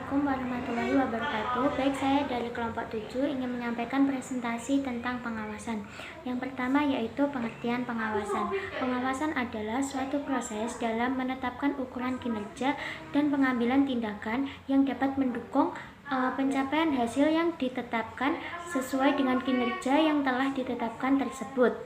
Assalamualaikum warahmatullahi wabarakatuh. Baik, saya dari kelompok 7 ingin menyampaikan presentasi tentang pengawasan. Yang pertama yaitu pengertian pengawasan. Pengawasan adalah suatu proses dalam menetapkan ukuran kinerja dan pengambilan tindakan yang dapat mendukung pencapaian hasil yang ditetapkan sesuai dengan kinerja yang telah ditetapkan tersebut.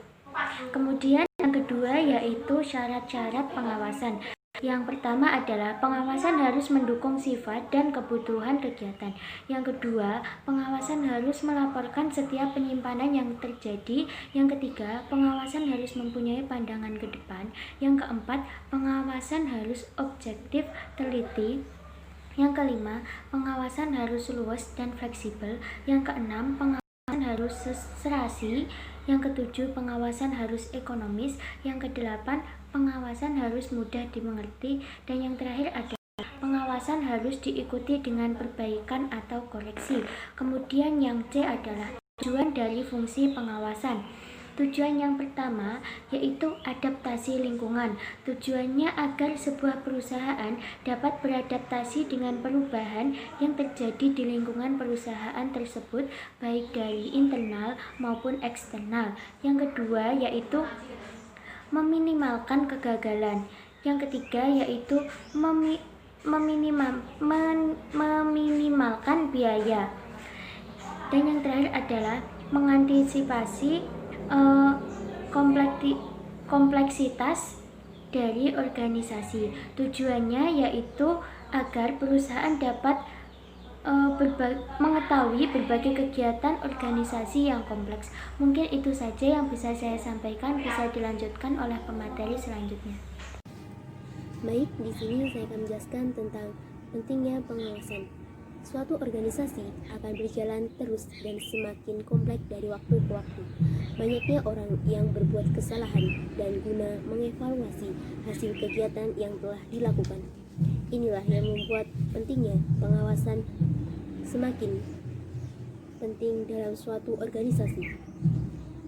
Kemudian yang kedua yaitu syarat-syarat pengawasan. Yang pertama adalah pengawasan harus mendukung sifat dan kebutuhan kegiatan. Yang kedua, pengawasan harus melaporkan setiap penyimpanan yang terjadi. Yang ketiga, pengawasan harus mempunyai pandangan ke depan. Yang keempat, pengawasan harus objektif, teliti. Yang kelima, pengawasan harus luas dan fleksibel. Yang keenam, pengawasan harus serasi. Yang ketujuh, pengawasan harus ekonomis. Yang kedelapan, pengawasan harus mudah dimengerti. Dan yang terakhir adalah pengawasan harus diikuti dengan perbaikan atau koreksi. Kemudian yang C adalah tujuan dari fungsi pengawasan. Tujuan yang pertama yaitu adaptasi lingkungan. Tujuannya agar sebuah perusahaan dapat beradaptasi dengan perubahan yang terjadi di lingkungan perusahaan tersebut, baik dari internal maupun eksternal. Yang kedua yaitu meminimalkan kegagalan. Yang ketiga yaitu meminimalkan biaya. Dan yang terakhir adalah mengantisipasi kompleksitas dari organisasi. Tujuannya yaitu agar perusahaan dapat mengetahui berbagai kegiatan organisasi yang kompleks. Mungkin itu saja yang bisa saya sampaikan, bisa dilanjutkan oleh pemateri selanjutnya. Baik, di sini saya akan menjelaskan tentang pentingnya pengawasan. Suatu organisasi akan berjalan terus dan semakin kompleks dari waktu ke waktu. Banyaknya orang yang berbuat kesalahan dan guna mengevaluasi hasil kegiatan yang telah dilakukan. Inilah yang membuat pentingnya pengawasan semakin penting dalam suatu organisasi.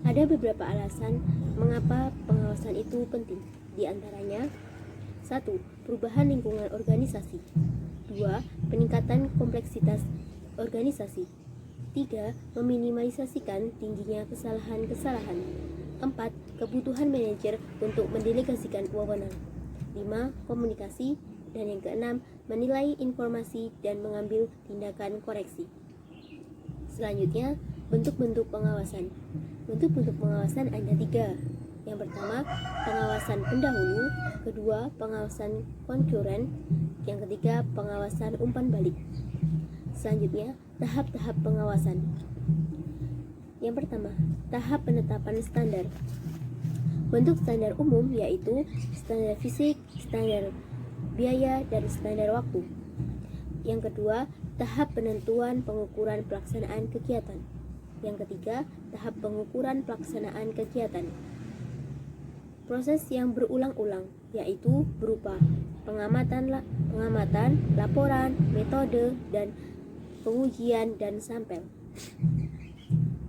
Ada beberapa alasan mengapa pengawasan itu penting. Di antaranya, 1. Perubahan lingkungan organisasi. 2. Peningkatan kompleksitas organisasi. 3. Meminimalisasikan tingginya kesalahan-kesalahan. 4. Kebutuhan manajer untuk mendelegasikan wewenang. 5. Komunikasi. Dan yang keenam, menilai informasi dan mengambil tindakan koreksi. Selanjutnya, bentuk-bentuk pengawasan. Bentuk-bentuk pengawasan ada 3. Yang pertama, pengawasan pendahulu. Kedua, pengawasan konkuren. Yang ketiga, pengawasan umpan balik. Selanjutnya, tahap-tahap pengawasan. Yang pertama, tahap penetapan standar. Bentuk standar umum yaitu standar fisik, standar biaya, dan standar waktu. Yang kedua, tahap penentuan pengukuran pelaksanaan kegiatan. Yang ketiga, tahap pengukuran pelaksanaan kegiatan. Proses yang berulang-ulang yaitu berupa pengamatan, laporan, metode, dan pengujian dan sampel.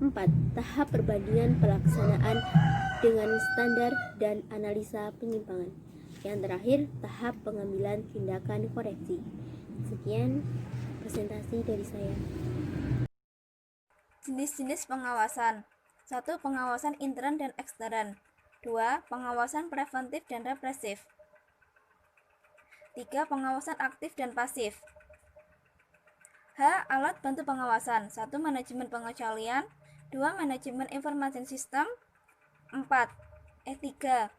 4. Tahap perbandingan pelaksanaan dengan standar dan analisa penyimpangan. Yang terakhir, tahap pengambilan tindakan koreksi. Sekian presentasi dari saya. Jenis-jenis pengawasan. 1. Pengawasan intern dan ekstern. 2. Pengawasan preventif dan represif. 3. Pengawasan aktif dan pasif. H. Alat bantu pengawasan. 1. Manajemen pengecualian. 2. Manajemen information system. 4. Etika.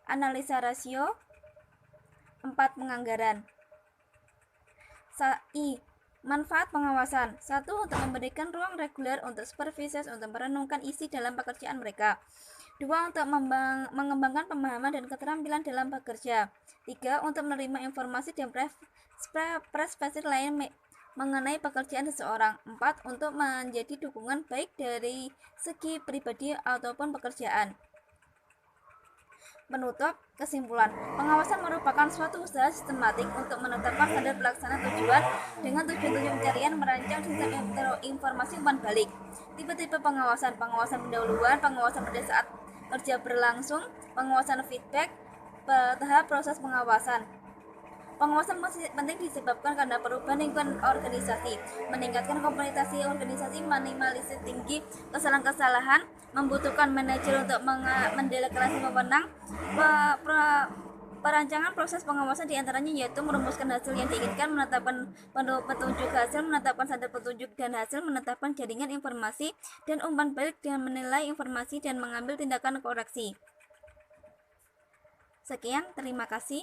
Analisa rasio. 4. Penganggaran. I. Manfaat pengawasan. 1. Untuk memberikan ruang reguler untuk supervisors untuk merenungkan isi dalam pekerjaan mereka. 2. Untuk mengembangkan pemahaman dan keterampilan dalam bekerja. 3. Untuk menerima informasi dan perspektif lain mengenai pekerjaan seseorang. 4. Untuk menjadi dukungan baik dari segi pribadi ataupun pekerjaan. Penutup, kesimpulan. Pengawasan merupakan suatu usaha sistematik untuk menetapkan standar pelaksanaan tujuan dengan tujuan pencarian merancang sistem informasi umpan balik. Tipe-tipe pengawasan: pengawasan pendahuluan, pengawasan pada saat kerja berlangsung, pengawasan feedback, tahap proses pengawasan. Pengawasan masih penting disebabkan karena perubahan lingkungan organisasi, meningkatkan komunikasi organisasi, minimalisir tinggi kesalahan-kesalahan, membutuhkan manajer untuk mendelegasi wewenang. Perancangan proses pengawasan diantaranya yaitu merumuskan hasil yang diinginkan, menetapkan petunjuk hasil, menetapkan standar petunjuk dan hasil, menetapkan jaringan informasi dan umpan balik, dan menilai informasi dan mengambil tindakan koreksi. Sekian, terima kasih.